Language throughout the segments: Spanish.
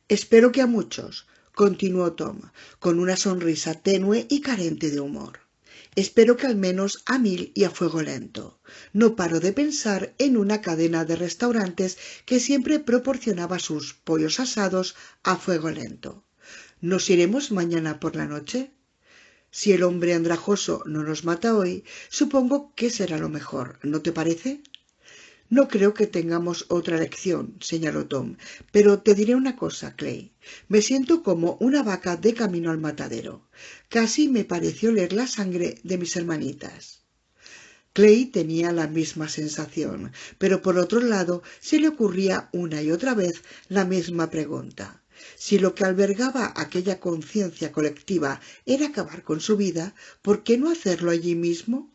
Espero que a muchos, continuó Tom, con una sonrisa tenue y carente de humor. Espero que al menos a 1000 y a fuego lento. No paro de pensar en una cadena de restaurantes que siempre proporcionaba sus pollos asados a fuego lento. ¿Nos iremos mañana por la noche? Si el hombre andrajoso no nos mata hoy, supongo que será lo mejor, ¿no te parece? No creo que tengamos otra elección, señaló Tom, pero te diré una cosa, Clay. Me siento como una vaca de camino al matadero. Casi me pareció oler la sangre de mis hermanitas. Clay tenía la misma sensación, pero por otro lado se le ocurría una y otra vez la misma pregunta. Si lo que albergaba aquella conciencia colectiva era acabar con su vida, ¿por qué no hacerlo allí mismo?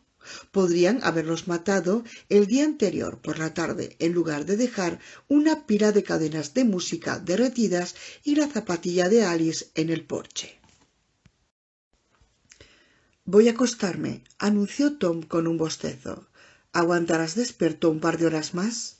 Podrían haberlos matado el día anterior por la tarde, en lugar de dejar una pila de cadenas de música derretidas y la zapatilla de Alice en el porche. Voy a acostarme, anunció Tom con un bostezo. ¿Aguantarás despierto un par de horas más?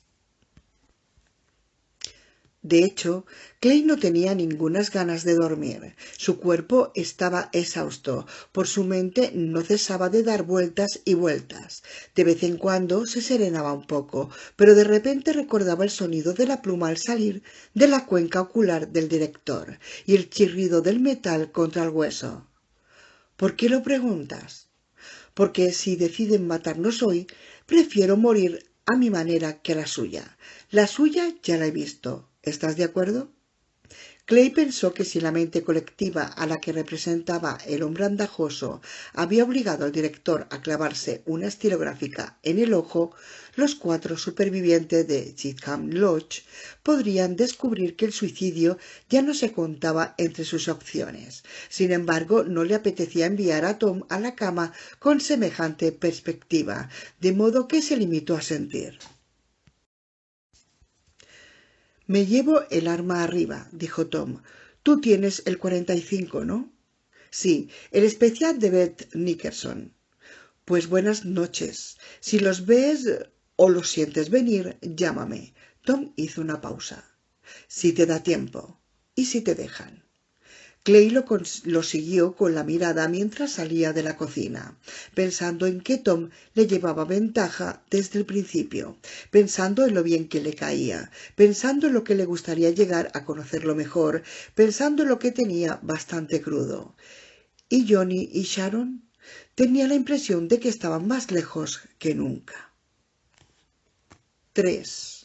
De hecho, Clay no tenía ningunas ganas de dormir. Su cuerpo estaba exhausto, por su mente no cesaba de dar vueltas y vueltas. De vez en cuando se serenaba un poco, pero de repente recordaba el sonido de la pluma al salir de la cuenca ocular del director y el chirrido del metal contra el hueso. ¿Por qué lo preguntas? Porque si deciden matarnos hoy, prefiero morir a mi manera que a la suya. La suya ya la he visto. ¿Estás de acuerdo? Clay pensó que si la mente colectiva a la que representaba el hombre andajoso había obligado al director a clavarse una estilográfica en el ojo, los 4 supervivientes de Chatham Lodge podrían descubrir que el suicidio ya no se contaba entre sus opciones. Sin embargo, no le apetecía enviar a Tom a la cama con semejante perspectiva, de modo que se limitó a sentir. Me llevo el arma arriba, dijo Tom. Tú tienes el 45, ¿no? Sí, el especial de Beth Nickerson. Pues buenas noches. Si los ves o los sientes venir, llámame. Tom hizo una pausa. Si te da tiempo. ¿Y si te dejan? Clay lo siguió con la mirada mientras salía de la cocina, pensando en que Tom le llevaba ventaja desde el principio, pensando en lo bien que le caía, pensando en lo que le gustaría llegar a conocerlo mejor, pensando en lo que tenía bastante crudo. ¿Y Johnny y Sharon? Tenía la impresión de que estaban más lejos que nunca. 3.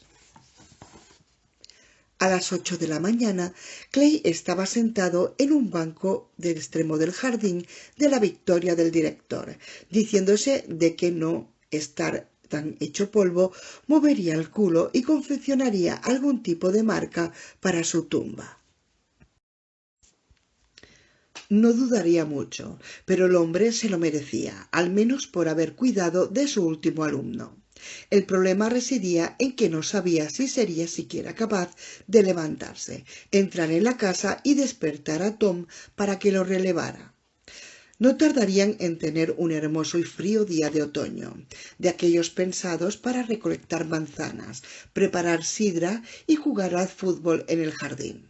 A las 8 de la mañana, Clay estaba sentado en un banco del extremo del jardín de la Victoria del director, diciéndose de que no estar tan hecho polvo movería el culo y confeccionaría algún tipo de marca para su tumba. No dudaría mucho, pero el hombre se lo merecía, al menos por haber cuidado de su último alumno. El problema residía en que no sabía si sería siquiera capaz de levantarse, entrar en la casa y despertar a Tom para que lo relevara. No tardarían en tener un hermoso y frío día de otoño, de aquellos pensados para recolectar manzanas, preparar sidra y jugar al fútbol en el jardín.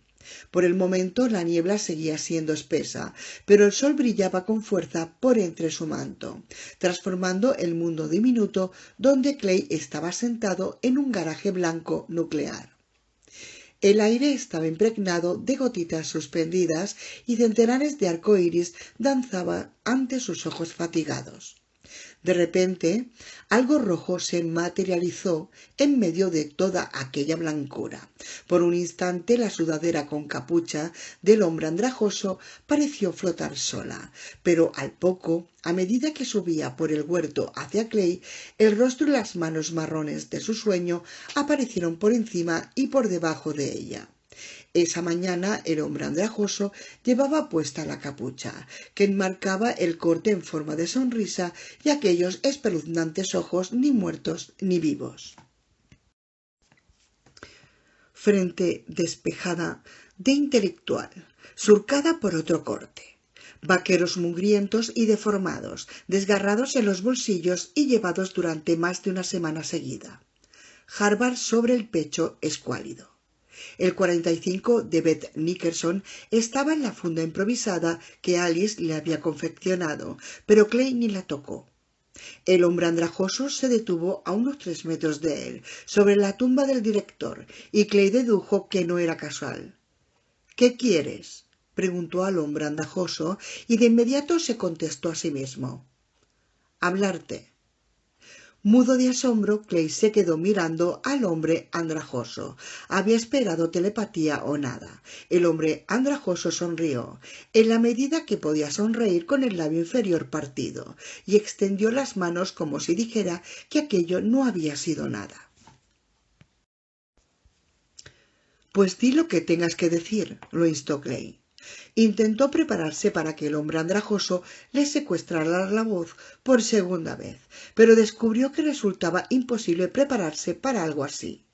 Por el momento la niebla seguía siendo espesa, pero el sol brillaba con fuerza por entre su manto, transformando el mundo diminuto donde Clay estaba sentado en un garaje blanco nuclear. El aire estaba impregnado de gotitas suspendidas y centenares de arcoíris danzaban ante sus ojos fatigados. De repente, algo rojo se materializó en medio de toda aquella blancura. Por un instante la sudadera con capucha del hombre andrajoso pareció flotar sola, pero al poco, a medida que subía por el huerto hacia Clay, el rostro y las manos marrones de su sueño aparecieron por encima y por debajo de ella. Esa mañana el hombre andrajoso llevaba puesta la capucha, que enmarcaba el corte en forma de sonrisa y aquellos espeluznantes ojos ni muertos ni vivos. Frente despejada de intelectual, surcada por otro corte. Vaqueros mugrientos y deformados, desgarrados en los bolsillos y llevados durante más de una semana seguida. Harvard sobre el pecho escuálido. El 45 de Beth Nickerson estaba en la funda improvisada que Alice le había confeccionado, pero Clay ni la tocó. El hombre andrajoso se detuvo a unos 3 metros de él, sobre la tumba del director, y Clay dedujo que no era casual. «¿Qué quieres?», preguntó al hombre andrajoso, y de inmediato se contestó a sí mismo: «Hablarte». Mudo de asombro, Clay se quedó mirando al hombre andrajoso. Había esperado telepatía o nada. El hombre andrajoso sonrió, en la medida que podía sonreír, con el labio inferior partido, y extendió las manos como si dijera que aquello no había sido nada. «Pues di lo que tengas que decir», lo instó Clay. Intentó prepararse para que el hombre andrajoso le secuestrara la voz por segunda vez, pero descubrió que resultaba imposible prepararse para algo así.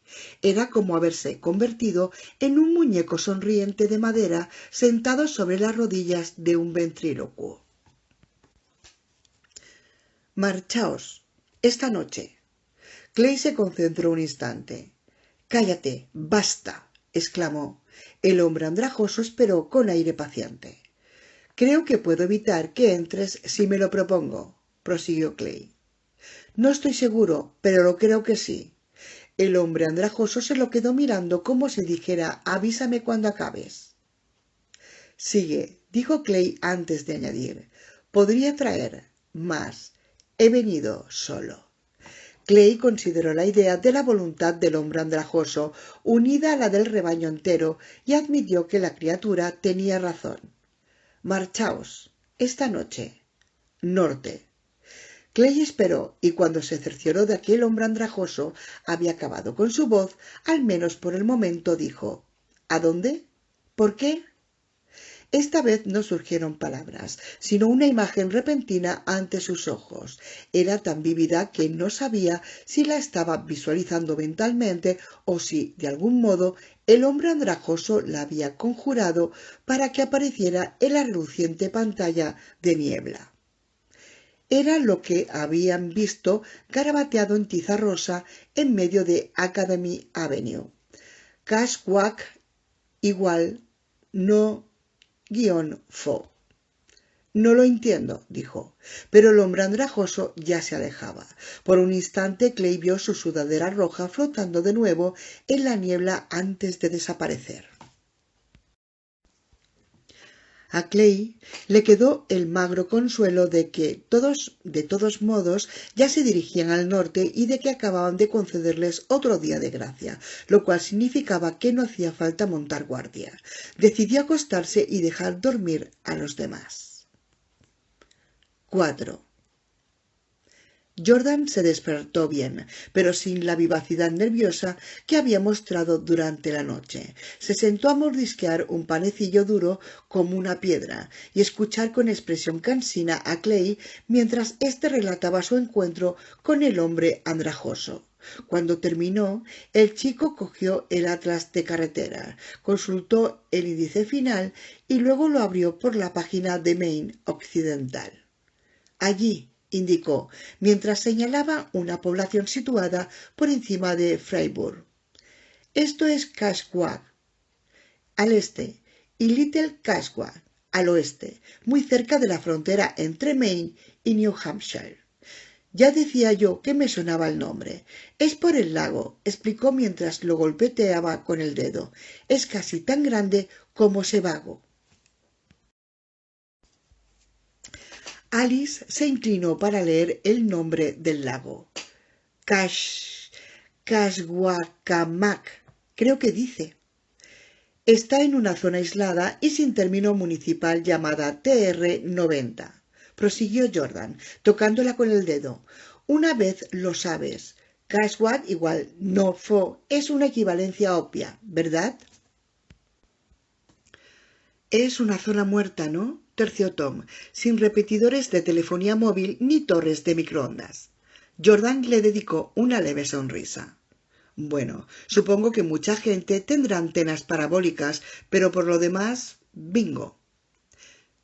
Era como haberse convertido en un muñeco sonriente de madera sentado sobre las rodillas de un ventrílocuo. «Marchaos, esta noche». Clay se concentró un instante. «Cállate, basta», exclamó. El hombre andrajoso esperó con aire paciente. «Creo que puedo evitar que entres si me lo propongo», prosiguió Clay. «No estoy seguro, pero lo creo que sí». El hombre andrajoso se lo quedó mirando como si dijera: «Avísame cuando acabes». «Sigue», dijo Clay antes de añadir: «podría traer más. He venido solo». Clay consideró la idea de la voluntad del hombre andrajoso unida a la del rebaño entero y admitió que la criatura tenía razón. «Marchaos, esta noche. Norte». Clay esperó, y cuando se cercioró de que el hombre andrajoso había acabado con su voz, al menos por el momento, dijo: «¿A dónde? ¿Por qué?». Esta vez no surgieron palabras, sino una imagen repentina ante sus ojos. Era tan vívida que no sabía si la estaba visualizando mentalmente o si, de algún modo, el hombre andrajoso la había conjurado para que apareciera en la reluciente pantalla de niebla. Era lo que habían visto garabateado en tiza rosa en medio de Academy Avenue. Cashwack igual no -fo. «No lo entiendo», dijo, pero el hombre andrajoso ya se alejaba. Por un instante Clay vio su sudadera roja flotando de nuevo en la niebla antes de desaparecer. A Clay le quedó el magro consuelo de que de todos modos, ya se dirigían al norte y de que acababan de concederles otro día de gracia, lo cual significaba que no hacía falta montar guardia. Decidió acostarse y dejar dormir a los demás. 4. Jordan se despertó bien, pero sin la vivacidad nerviosa que había mostrado durante la noche. Se sentó a mordisquear un panecillo duro como una piedra y escuchar con expresión cansina a Clay mientras éste relataba su encuentro con el hombre andrajoso. Cuando terminó, el chico cogió el atlas de carretera, consultó el índice final y luego lo abrió por la página de Maine Occidental. «Allí», indicó, mientras señalaba una población situada por encima de Freiburg. «Esto es Cashwack, al este, y Little Cashwack, al oeste, muy cerca de la frontera entre Maine y New Hampshire. Ya decía yo que me sonaba el nombre. Es por el lago», explicó mientras lo golpeteaba con el dedo. «Es casi tan grande como Sebago». Alice se inclinó para leer el nombre del lago. Cashwackamack, creo que dice. Está en una zona aislada y sin término municipal llamada TR-90, prosiguió Jordan, tocándola con el dedo. «Una vez lo sabes, Cashwack igual no-fo es una equivalencia obvia, ¿verdad?» «Es una zona muerta, ¿no?», terció Tom, «sin repetidores de telefonía móvil ni torres de microondas». Jordan le dedicó una leve sonrisa. «Bueno, supongo que mucha gente tendrá antenas parabólicas, pero por lo demás, bingo».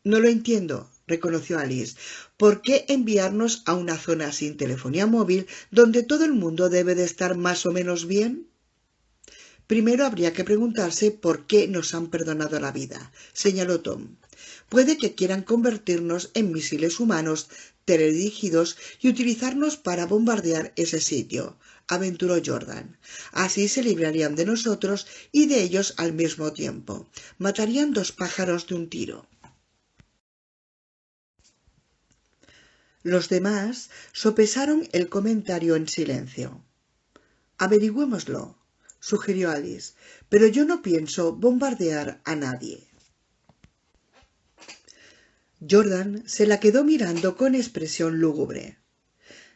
«No lo entiendo», reconoció Alice. «¿Por qué enviarnos a una zona sin telefonía móvil donde todo el mundo debe de estar más o menos bien?» Primero habría que preguntarse por qué nos han perdonado la vida, señaló Tom. Puede que quieran convertirnos en misiles humanos teledirigidos y utilizarnos para bombardear ese sitio, aventuró Jordan. Así se librarían de nosotros y de ellos al mismo tiempo. Matarían 2 pájaros de un tiro. Los demás sopesaron el comentario en silencio. Averigüémoslo, sugirió Alice, pero yo no pienso bombardear a nadie. Jordan se la quedó mirando con expresión lúgubre.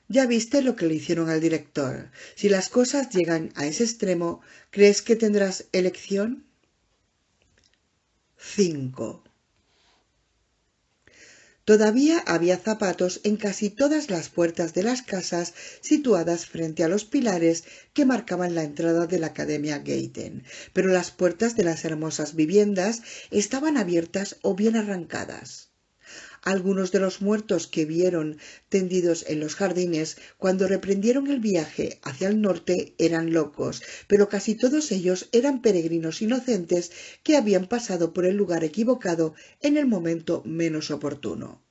Ya viste lo que le hicieron al director. Si las cosas llegan a ese extremo, ¿crees que tendrás elección? 5. Todavía había zapatos en casi todas las puertas de las casas situadas frente a los pilares que marcaban la entrada de la Academia Gayten, pero las puertas de las hermosas viviendas estaban abiertas o bien arrancadas. Algunos de los muertos que vieron tendidos en los jardines cuando reprendieron el viaje hacia el norte eran locos, pero casi todos ellos eran peregrinos inocentes que habían pasado por el lugar equivocado en el momento menos oportuno.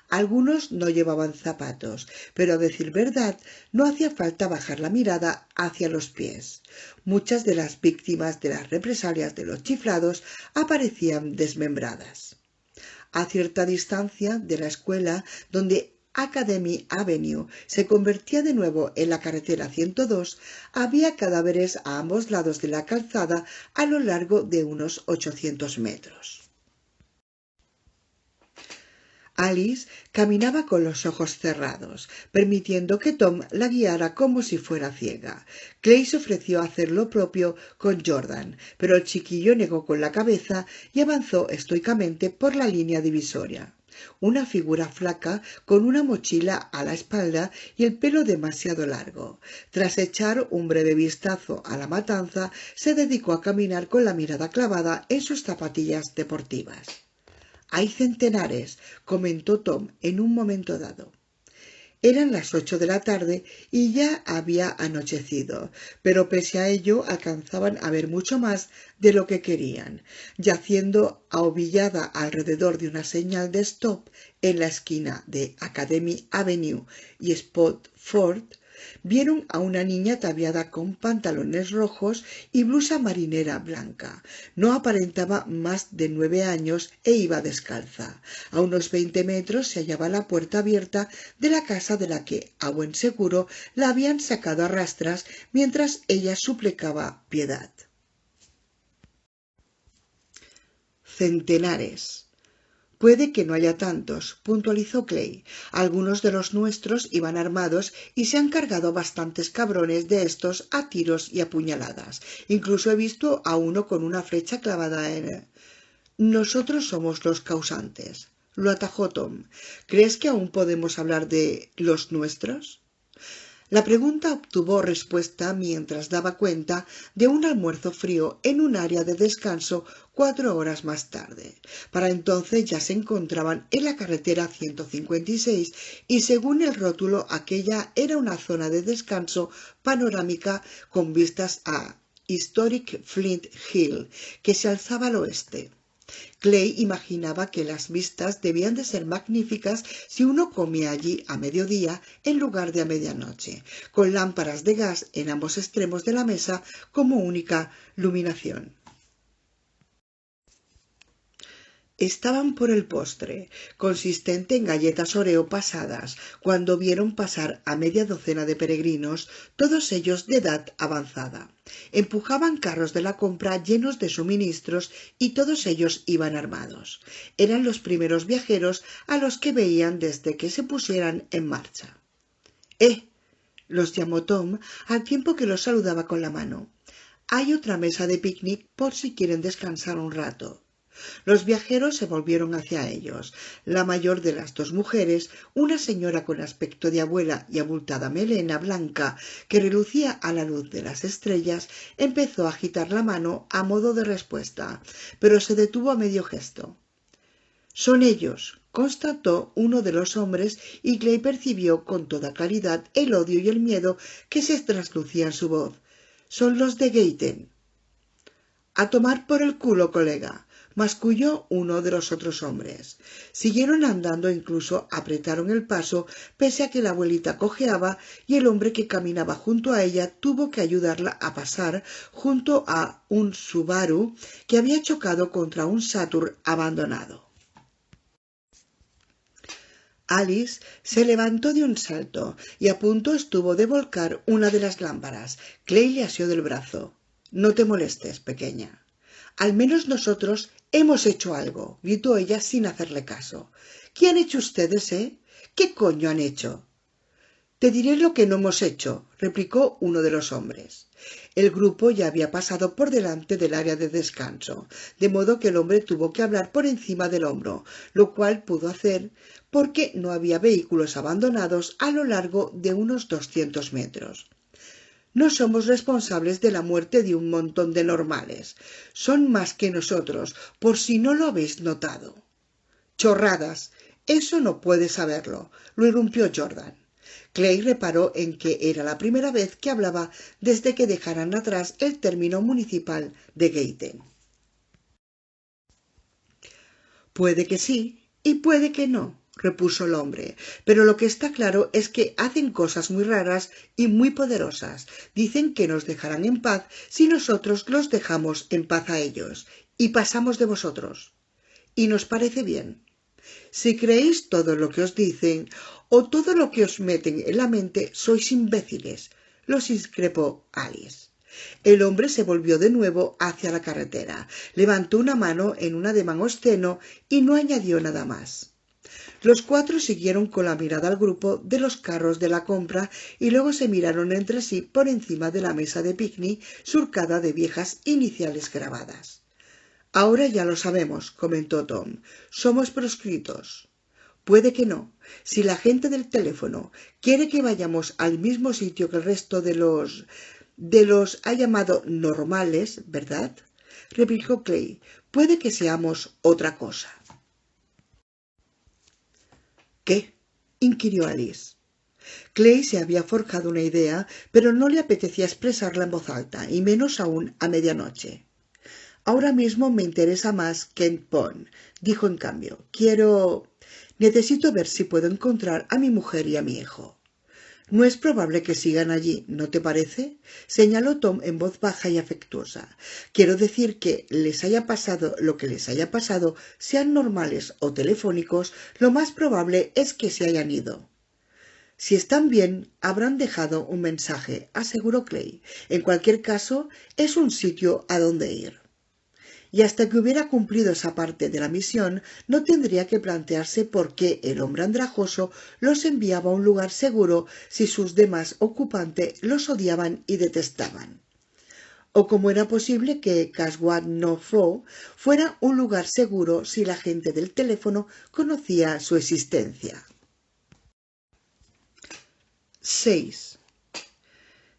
Algunos no llevaban zapatos, pero a decir verdad no hacía falta bajar la mirada hacia los pies. Muchas de las víctimas de las represalias de los chiflados aparecían desmembradas. A cierta distancia de la escuela, donde Academy Avenue se convertía de nuevo en la carretera 102, había cadáveres a ambos lados de la calzada a lo largo de unos 800 metros. Alice caminaba con los ojos cerrados, permitiendo que Tom la guiara como si fuera ciega. Clay se ofreció a hacer lo propio con Jordan, pero el chiquillo negó con la cabeza y avanzó estoicamente por la línea divisoria. Una figura flaca con una mochila a la espalda y el pelo demasiado largo. Tras echar un breve vistazo a la matanza, se dedicó a caminar con la mirada clavada en sus zapatillas deportivas. «Hay centenares», comentó Tom en un momento dado. Eran las 8 de la tarde y ya había anochecido, pero pese a ello alcanzaban a ver mucho más de lo que querían. Yaciendo ahobillada alrededor de una señal de stop en la esquina de Academy Avenue y Spofford, vieron a una niña ataviada con pantalones rojos y blusa marinera blanca. No aparentaba más de 9 años e iba descalza. A unos 20 metros se hallaba la puerta abierta de la casa de la que, a buen seguro, la habían sacado a rastras mientras ella suplicaba piedad. Centenares. Puede que no haya tantos, puntualizó Clay. Algunos de los nuestros iban armados y se han cargado bastantes cabrones de estos a tiros y a puñaladas. Incluso he visto a uno con una flecha clavada en... Nosotros somos los causantes, lo atajó Tom. ¿Crees que aún podemos hablar de los nuestros? La pregunta obtuvo respuesta mientras daba cuenta de un almuerzo frío en un área de descanso 4 horas más tarde. Para entonces ya se encontraban en la carretera 156 y según el rótulo aquella era una zona de descanso panorámica con vistas a Historic Flint Hill, que se alzaba al oeste. Clay imaginaba que las vistas debían de ser magníficas si uno comía allí a mediodía en lugar de a medianoche, con lámparas de gas en ambos extremos de la mesa como única iluminación. Estaban por el postre, consistente en galletas Oreo pasadas, cuando vieron pasar a media docena de peregrinos, todos ellos de edad avanzada. Empujaban carros de la compra llenos de suministros y todos ellos iban armados. Eran los primeros viajeros a los que veían desde que se pusieran en marcha. Los llamó Tom al tiempo que los saludaba con la mano. Hay otra mesa de picnic por si quieren descansar un rato. Los viajeros se volvieron hacia ellos. La mayor de las 2 mujeres, una señora con aspecto de abuela y abultada melena blanca que relucía a la luz de las estrellas, empezó a agitar la mano a modo de respuesta, pero se detuvo a medio gesto. «Son ellos», constató uno de los hombres, y Clay percibió con toda claridad el odio y el miedo que se traslucía en su voz. «Son los de Gayten». A tomar por el culo, colega, masculló uno de los otros hombres. Siguieron andando e incluso apretaron el paso, pese a que la abuelita cojeaba y el hombre que caminaba junto a ella tuvo que ayudarla a pasar junto a un Subaru que había chocado contra un Saturn abandonado. Alice se levantó de un salto y a punto estuvo de volcar una de las lámparas. Clay le asió del brazo. «No te molestes, pequeña». «Al menos nosotros hemos hecho algo», gritó ella sin hacerle caso. «¿Qué han hecho ustedes, ¿Qué coño han hecho?» «Te diré lo que no hemos hecho», replicó uno de los hombres. El grupo ya había pasado por delante del área de descanso, de modo que el hombre tuvo que hablar por encima del hombro, lo cual pudo hacer porque no había vehículos abandonados a lo largo de unos 200 metros. «No somos responsables de la muerte de un montón de normales. Son más que nosotros, por si no lo habéis notado». «Chorradas. Eso no puedes saberlo», lo irrumpió Jordan. Clay reparó en que era la primera vez que hablaba desde que dejaran atrás el término municipal de Gaten. «Puede que sí y puede que no», repuso el hombre, «pero lo que está claro es que hacen cosas muy raras y muy poderosas. Dicen que nos dejarán en paz si nosotros los dejamos en paz a ellos, y pasamos de vosotros. Y nos parece bien. Si creéis todo lo que os dicen o todo lo que os meten en la mente, sois imbéciles», los increpó Alice. El hombre se volvió de nuevo hacia la carretera, levantó una mano en un ademán obsceno y no añadió nada más. Los cuatro siguieron con la mirada al grupo de los carros de la compra y luego se miraron entre sí por encima de la mesa de picnic surcada de viejas iniciales grabadas. «Ahora ya lo sabemos», comentó Tom. «Somos proscritos». «Puede que no. Si la gente del teléfono quiere que vayamos al mismo sitio que el resto de los ha llamado normales, ¿verdad?», replicó Clay. «Puede que seamos otra cosa». «¿Qué?», inquirió Alice. Clay se había forjado una idea, pero no le apetecía expresarla en voz alta, y menos aún a medianoche. «Ahora mismo me interesa más Kent Pond», dijo en cambio. Necesito ver si puedo encontrar a mi mujer y a mi hijo». «No es probable que sigan allí, ¿no te parece?», señaló Tom en voz baja y afectuosa. «Quiero decir que les haya pasado lo que les haya pasado, sean normales o telefónicos, lo más probable es que se hayan ido». «Si están bien, habrán dejado un mensaje», aseguró Clay. «En cualquier caso, es un sitio a donde ir». Y hasta que hubiera cumplido esa parte de la misión, no tendría que plantearse por qué el hombre andrajoso los enviaba a un lugar seguro si sus demás ocupantes los odiaban y detestaban. O cómo era posible que Caswad-no-Fo fuera un lugar seguro si la gente del teléfono conocía su existencia. 6.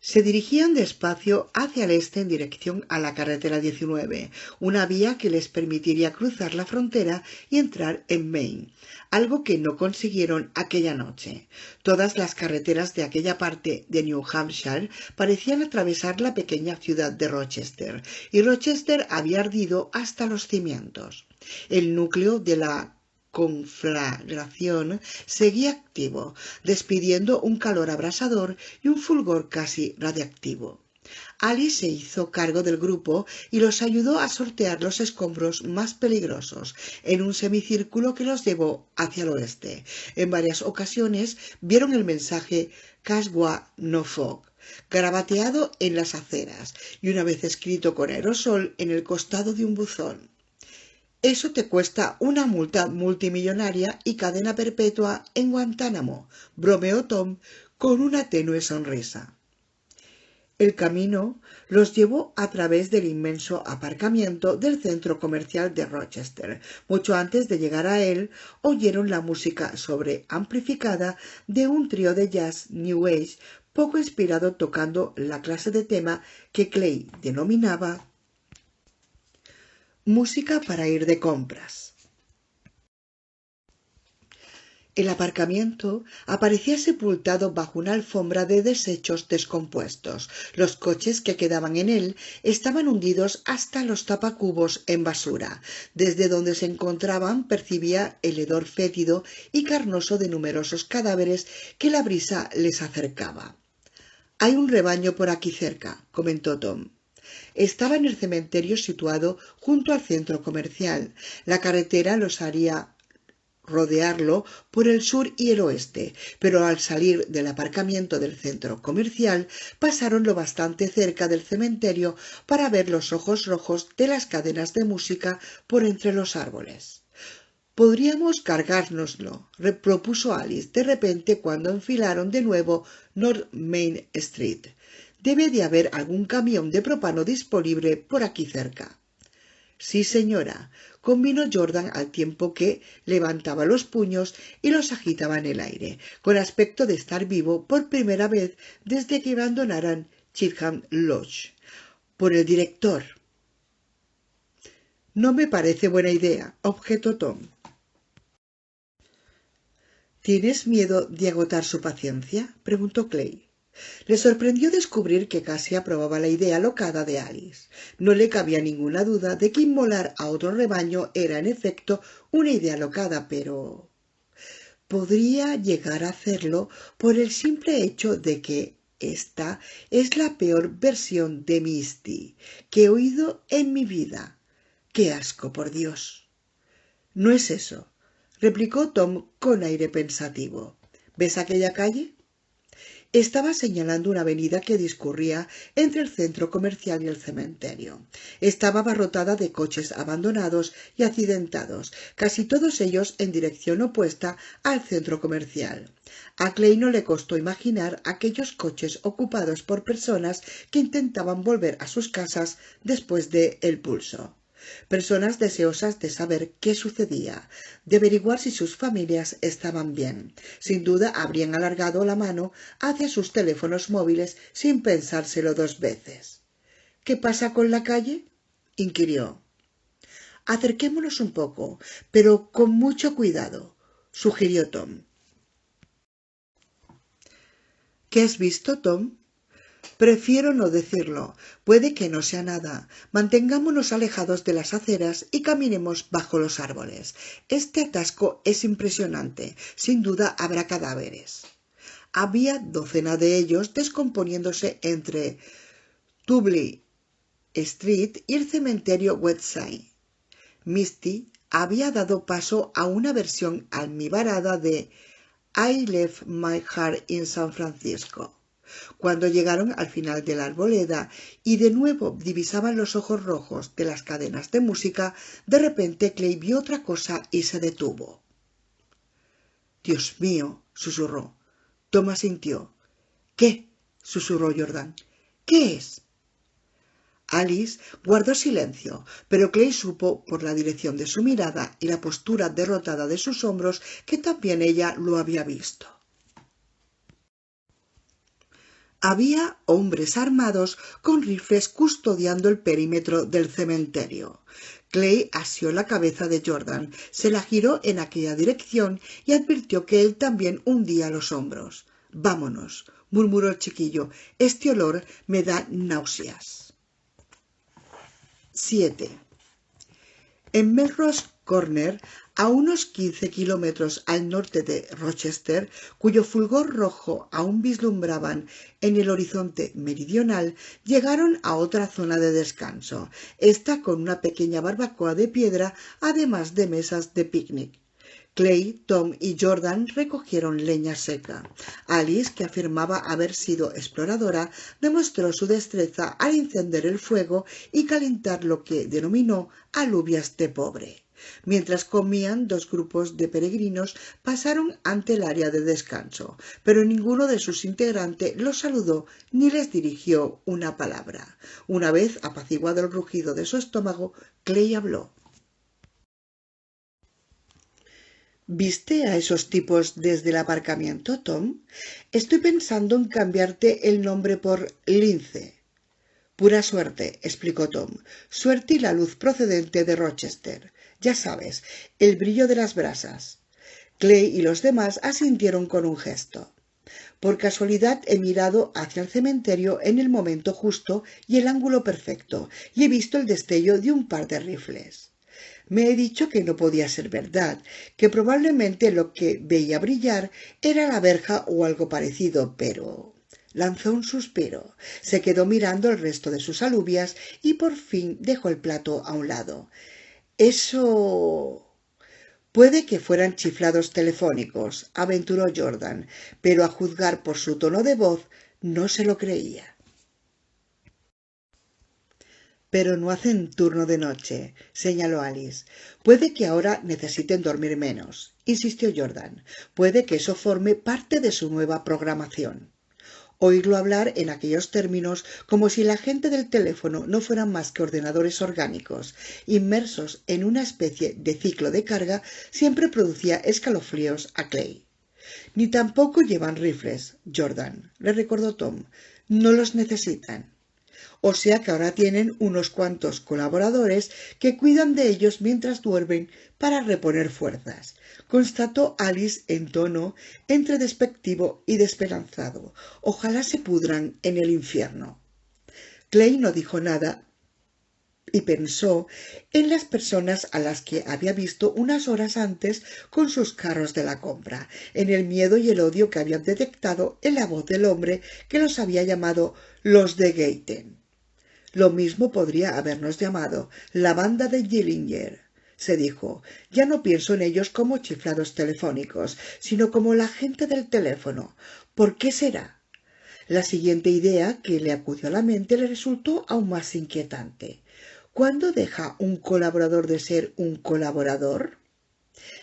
Se dirigían despacio hacia el este en dirección a la carretera 19, una vía que les permitiría cruzar la frontera y entrar en Maine, algo que no consiguieron aquella noche. Todas las carreteras de aquella parte de New Hampshire parecían atravesar la pequeña ciudad de Rochester, y Rochester había ardido hasta los cimientos. El núcleo de la conflagración seguía activo, despidiendo un calor abrasador y un fulgor casi radiactivo. Alice se hizo cargo del grupo y los ayudó a sortear los escombros más peligrosos en un semicírculo que los llevó hacia el oeste. En varias ocasiones vieron el mensaje Caswad-no-Fo garabateado en las aceras y una vez escrito con aerosol en el costado de un buzón. «Eso te cuesta una multa multimillonaria y cadena perpetua en Guantánamo», bromeó Tom con una tenue sonrisa. El camino los llevó a través del inmenso aparcamiento del centro comercial de Rochester. Mucho antes de llegar a él, oyeron la música sobreamplificada de un trío de jazz New Age poco inspirado tocando la clase de tema que Clay denominaba música para ir de compras. El aparcamiento aparecía sepultado bajo una alfombra de desechos descompuestos. Los coches que quedaban en él estaban hundidos hasta los tapacubos en basura. Desde donde se encontraban percibía el hedor fétido y carnoso de numerosos cadáveres que la brisa les acercaba. «Hay un rebaño por aquí cerca», comentó Tom. Estaba en el cementerio situado junto al centro comercial. La carretera los haría rodearlo por el sur y el oeste, pero al salir del aparcamiento del centro comercial pasaron lo bastante cerca del cementerio para ver los ojos rojos de las cadenas de música por entre los árboles. «Podríamos cargárnoslo», propuso Alice de repente cuando enfilaron de nuevo North Main Street. «Debe de haber algún camión de propano disponible por aquí cerca». «Sí, señora», convino Jordan al tiempo que levantaba los puños y los agitaba en el aire, con aspecto de estar vivo por primera vez desde que abandonaran Chatham Lodge. «Por el director». «No me parece buena idea», objetó Tom. «¿Tienes miedo de agotar su paciencia?», preguntó Clay. Le sorprendió descubrir que casi aprobaba la idea alocada de Alice. No le cabía ninguna duda de que inmolar a otro rebaño era en efecto una idea alocada, pero podría llegar a hacerlo por el simple hecho de que esta es la peor versión de Misty que he oído en mi vida. ¡Qué asco, por Dios! «No es eso», replicó Tom con aire pensativo. «¿Ves aquella calle?». Estaba señalando una avenida que discurría entre el centro comercial y el cementerio. Estaba abarrotada de coches abandonados y accidentados, casi todos ellos en dirección opuesta al centro comercial. A Clay no le costó imaginar aquellos coches ocupados por personas que intentaban volver a sus casas después de El Pulso. Personas deseosas de saber qué sucedía, de averiguar si sus familias estaban bien. Sin duda habrían alargado la mano hacia sus teléfonos móviles sin pensárselo dos veces. «¿Qué pasa con la calle?», inquirió. «Acerquémonos un poco, pero con mucho cuidado», sugirió Tom. «¿Qué has visto, Tom?». «Prefiero no decirlo. Puede que no sea nada. Mantengámonos alejados de las aceras y caminemos bajo los árboles. Este atasco es impresionante. Sin duda habrá cadáveres». Había docenas de ellos descomponiéndose entre Tubley Street y el cementerio Westside. Misty había dado paso a una versión almibarada de I Left My Heart in San Francisco. Cuando llegaron al final de la arboleda y de nuevo divisaban los ojos rojos de las cadenas de música, de repente Clay vio otra cosa y se detuvo. «Dios mío», susurró. Tom asintió. «¿Qué?», susurró Jordan. «¿Qué es?». Alice guardó silencio, pero Clay supo por la dirección de su mirada y la postura derrotada de sus hombros que también ella lo había visto. Había hombres armados con rifles custodiando el perímetro del cementerio. Clay asió la cabeza de Jordan, se la giró en aquella dirección y advirtió que él también hundía los hombros. «Vámonos», murmuró el chiquillo, «este olor me da náuseas». 7. En Melrose Corner, a unos 15 kilómetros al norte de Rochester, cuyo fulgor rojo aún vislumbraban en el horizonte meridional, llegaron a otra zona de descanso, esta con una pequeña barbacoa de piedra, además de mesas de picnic. Clay, Tom y Jordan recogieron leña seca. Alice, que afirmaba haber sido exploradora, demostró su destreza al encender el fuego y calentar lo que denominó alubias de pobre. Mientras comían, dos grupos de peregrinos pasaron ante el área de descanso, pero ninguno de sus integrantes los saludó ni les dirigió una palabra. Una vez apaciguado el rugido de su estómago, Clay habló. «¿Viste a esos tipos desde el aparcamiento, Tom? Estoy pensando en cambiarte el nombre por Lince». «Pura suerte», explicó Tom. «Suerte y la luz procedente de Rochester. Ya sabes, el brillo de las brasas». Clay y los demás asintieron con un gesto. Por casualidad he mirado hacia el cementerio en el momento justo y el ángulo perfecto, y he visto el destello de un par de rifles. Me he dicho que no podía ser verdad, que probablemente lo que veía brillar era la verja o algo parecido, pero... Lanzó un suspiro, se quedó mirando el resto de sus alubias y por fin dejó el plato a un lado. Eso... Puede que fueran chiflados telefónicos, aventuró Jordan, pero a juzgar por su tono de voz no se lo creía. Pero no hacen turno de noche, señaló Alice. Puede que ahora necesiten dormir menos, insistió Jordan. Puede que eso forme parte de su nueva programación. Oírlo hablar en aquellos términos como si la gente del teléfono no fueran más que ordenadores orgánicos, inmersos en una especie de ciclo de carga, siempre producía escalofríos a Clay. Ni tampoco llevan rifles, Jordan, le recordó Tom. No los necesitan. O sea que ahora tienen unos cuantos colaboradores que cuidan de ellos mientras duermen para reponer fuerzas, constató Alice en tono entre despectivo y desesperanzado. Ojalá se pudran en el infierno. Clay no dijo nada y pensó en las personas a las que había visto unas horas antes con sus carros de la compra, en el miedo y el odio que habían detectado en la voz del hombre que los había llamado los de Gaten. Lo mismo podría habernos llamado la banda de Gillinger, se dijo. Ya no pienso en ellos como chiflados telefónicos, sino como la gente del teléfono. ¿Por qué será? La siguiente idea que le acudió a la mente le resultó aún más inquietante. ¿Cuándo deja un colaborador de ser un colaborador?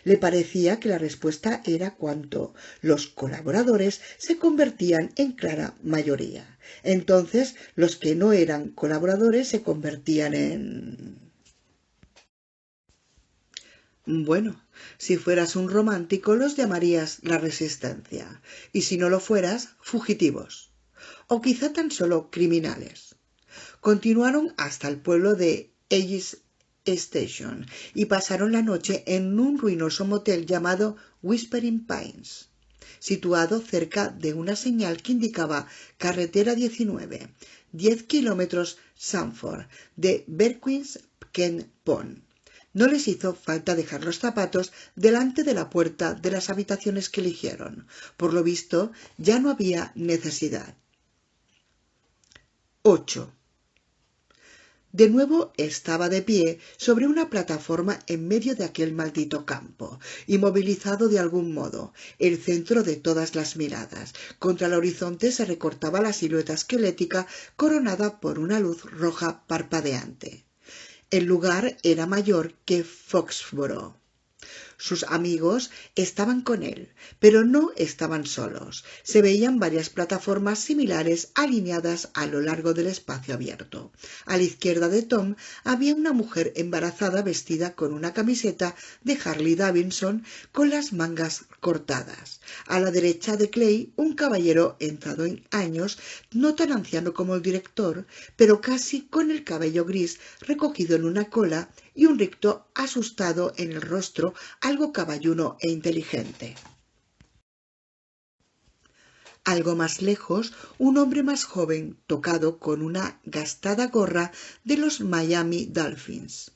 Le parecía que la respuesta era cuando los colaboradores se convertían en clara mayoría. Entonces los que no eran colaboradores se convertían en... Bueno, si fueras un romántico los llamarías la resistencia, y si no lo fueras, fugitivos, o quizá tan solo criminales. Continuaron hasta el pueblo de Ellis Station y pasaron la noche en un ruinoso motel llamado Whispering Pines, situado cerca de una señal que indicaba carretera 19, 10 kilómetros Sanford de Berquins Kent Pond. No les hizo falta dejar los zapatos delante de la puerta de las habitaciones que eligieron. Por lo visto, ya no había necesidad. 8. De nuevo estaba de pie sobre una plataforma en medio de aquel maldito campo, inmovilizado de algún modo, el centro de todas las miradas. Contra el horizonte se recortaba la silueta esquelética coronada por una luz roja parpadeante. El lugar era mayor que Foxborough. Sus amigos estaban con él, pero no estaban solos. Se veían varias plataformas similares alineadas a lo largo del espacio abierto. A la izquierda de Tom había una mujer embarazada vestida con una camiseta de Harley Davidson con las mangas cortadas. A la derecha de Clay, un caballero entrado en años, no tan anciano como el director, pero casi con el cabello gris recogido en una cola y un ricto asustado en el rostro, algo caballuno e inteligente. Algo más lejos, un hombre más joven, tocado con una gastada gorra de los Miami Dolphins.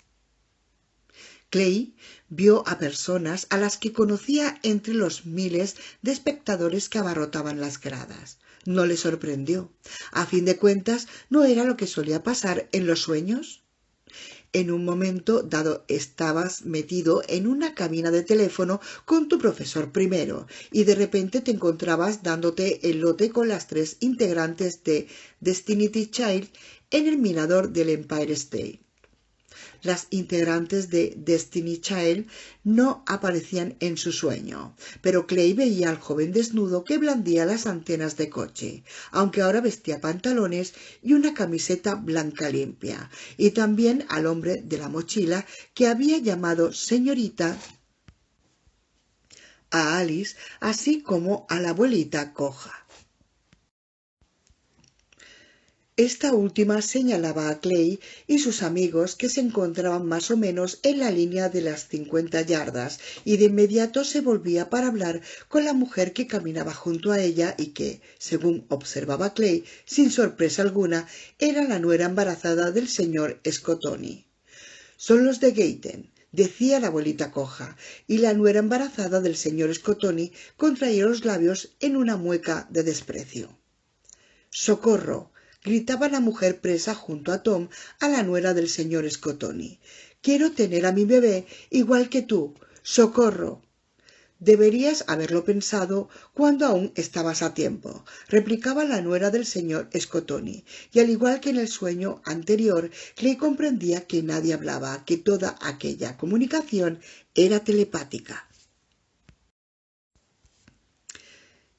Clay vio a personas a las que conocía entre los miles de espectadores que abarrotaban las gradas. No le sorprendió. A fin de cuentas, ¿no era lo que solía pasar en los sueños? En un momento dado estabas metido en una cabina de teléfono con tu profesor primero y de repente te encontrabas dándote el lote con las 3 integrantes de Destiny's Child en el mirador del Empire State. Las integrantes de Destiny's Child no aparecían en su sueño, pero Clay veía al joven desnudo que blandía las antenas de coche, aunque ahora vestía pantalones y una camiseta blanca limpia, y también al hombre de la mochila que había llamado señorita a Alice, así como a la abuelita coja. Esta última señalaba a Clay y sus amigos que se encontraban más o menos en la línea de las 50 yardas y de inmediato se volvía para hablar con la mujer que caminaba junto a ella y que, según observaba Clay, sin sorpresa alguna, era la nuera embarazada del señor Scottoni. «Son los de Gayten», decía la abuelita coja, y la nuera embarazada del señor Scottoni contraía los labios en una mueca de desprecio. «¡Socorro!», gritaba la mujer presa junto a Tom a la nuera del señor Scottoni. «Quiero tener a mi bebé igual que tú. ¡Socorro!». «Deberías haberlo pensado cuando aún estabas a tiempo», replicaba la nuera del señor Scottoni, y al igual que en el sueño anterior, Clay comprendía que nadie hablaba, que toda aquella comunicación era telepática.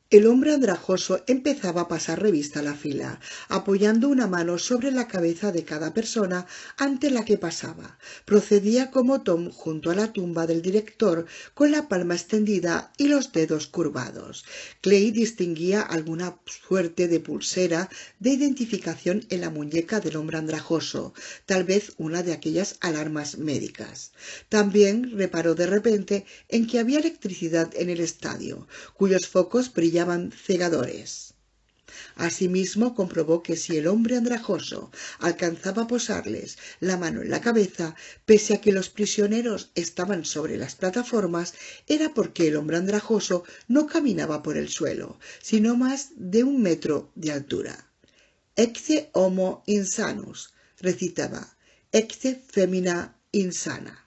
El hombre andrajoso empezaba a pasar revista a la fila, apoyando una mano sobre la cabeza de cada persona ante la que pasaba. Procedía como Tom junto a la tumba del director, con la palma extendida y los dedos curvados. Clay distinguía alguna suerte de pulsera de identificación en la muñeca del hombre andrajoso, tal vez una de aquellas alarmas médicas. También reparó de repente en que había electricidad en el estadio, cuyos focos brillaban cegadores. Asimismo comprobó que si el hombre andrajoso alcanzaba a posarles la mano en la cabeza, pese a que los prisioneros estaban sobre las plataformas, era porque el hombre andrajoso no caminaba por el suelo, sino más de 1 metro de altura. «Ecce homo insanus», recitaba, «ecce femina insana».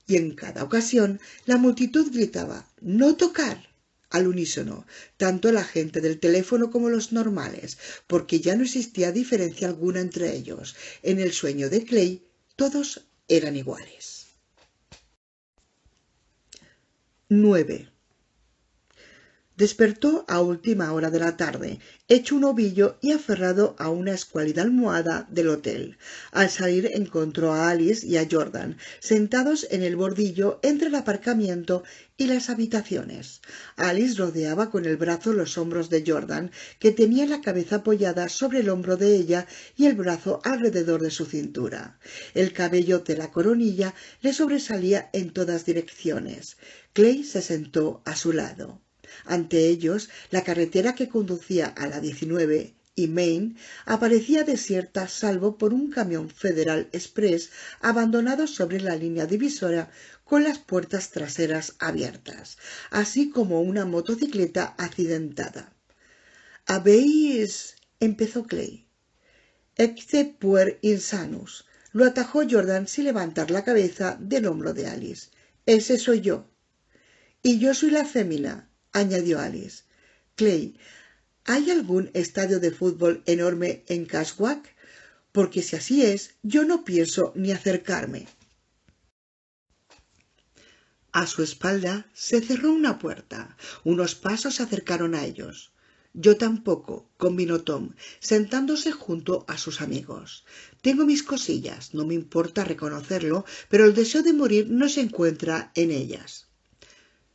Y en cada ocasión la multitud gritaba «¡No tocar!» al unísono, tanto la gente del teléfono como los normales, porque ya no existía diferencia alguna entre ellos. En el sueño de Clay todos eran iguales. 9. Despertó a última hora de la tarde, hecho un ovillo y aferrado a una escuálida almohada del hotel. Al salir encontró a Alice y a Jordan sentados en el bordillo entre el aparcamiento y las habitaciones. Alice rodeaba con el brazo los hombros de Jordan, que tenía la cabeza apoyada sobre el hombro de ella y el brazo alrededor de su cintura. El cabello de la coronilla le sobresalía en todas direcciones. Clay se sentó a su lado. Ante ellos, la carretera que conducía a la 19 y Main aparecía desierta salvo por un camión Federal Express abandonado sobre la línea divisoria con las puertas traseras abiertas, así como una motocicleta accidentada. «¿Habéis...?» empezó Clay. «Ecce puer insanus», lo atajó Jordan sin levantar la cabeza del hombro de Alice. «Ese soy yo». «Y yo soy la fémina», añadió Alice. «Clay, ¿hay algún estadio de fútbol enorme en Caswak? Porque si así es, yo no pienso ni acercarme». A su espalda se cerró una puerta. Unos pasos se acercaron a ellos. «Yo tampoco», convino Tom, sentándose junto a sus amigos. «Tengo mis cosillas, no me importa reconocerlo, pero el deseo de morir no se encuentra en ellas».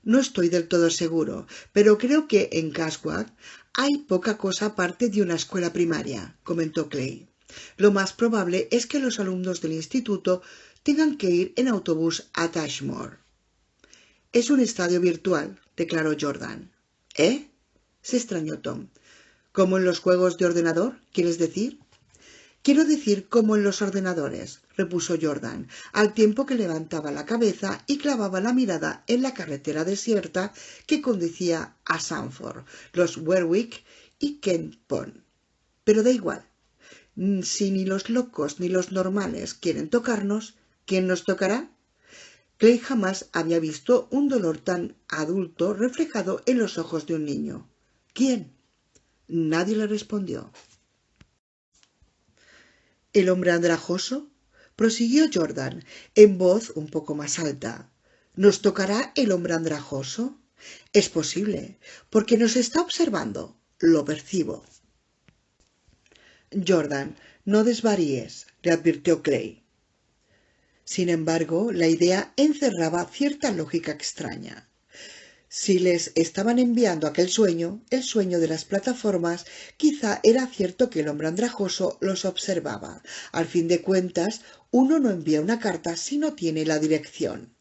«No estoy del todo seguro, pero creo que en Caswak hay poca cosa aparte de una escuela primaria», comentó Clay. «Lo más probable es que los alumnos del instituto tengan que ir en autobús a Tashmore». «Es un estadio virtual», declaró Jordan. «¿Eh?», se extrañó Tom. «¿Como en los juegos de ordenador, quieres decir?» «Quiero decir como en los ordenadores», repuso Jordan, al tiempo que levantaba la cabeza y clavaba la mirada en la carretera desierta que conducía a Sanford, los Werwick y Kent Pond. «Pero da igual. Si ni los locos ni los normales quieren tocarnos, ¿quién nos tocará?» Clay jamás había visto un dolor tan adulto reflejado en los ojos de un niño. «¿Quién?». Nadie le respondió. «¿El hombre andrajoso?», prosiguió Jordan, en voz un poco más alta. «¿Nos tocará el hombre andrajoso? Es posible, porque nos está observando. Lo percibo». «Jordan, no desvaríes», le advirtió Clay. Sin embargo, la idea encerraba cierta lógica extraña. Si les estaban enviando aquel sueño, el sueño de las plataformas, quizá era cierto que el hombre andrajoso los observaba. Al fin de cuentas, uno no envía una carta si no tiene la dirección.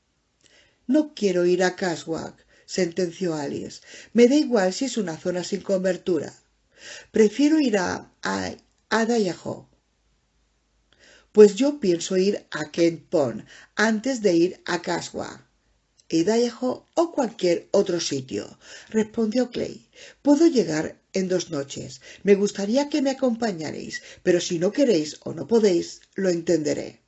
No quiero ir a Caswag, sentenció Alice. Me da igual si es una zona sin cobertura. Prefiero ir a Idaho. Pues yo pienso ir a Kent Pond antes de ir a Caswag. Idaho o cualquier otro sitio, respondió Clay. Puedo llegar en 2 noches. Me gustaría que me acompañarais, pero si no queréis o no podéis, lo entenderé.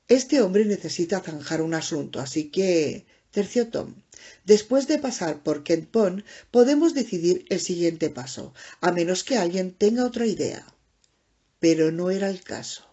Este hombre necesita zanjar un asunto, así que terció Tom. Después de pasar por Kent Pond, podemos decidir el siguiente paso, a menos que alguien tenga otra idea. Pero no era el caso.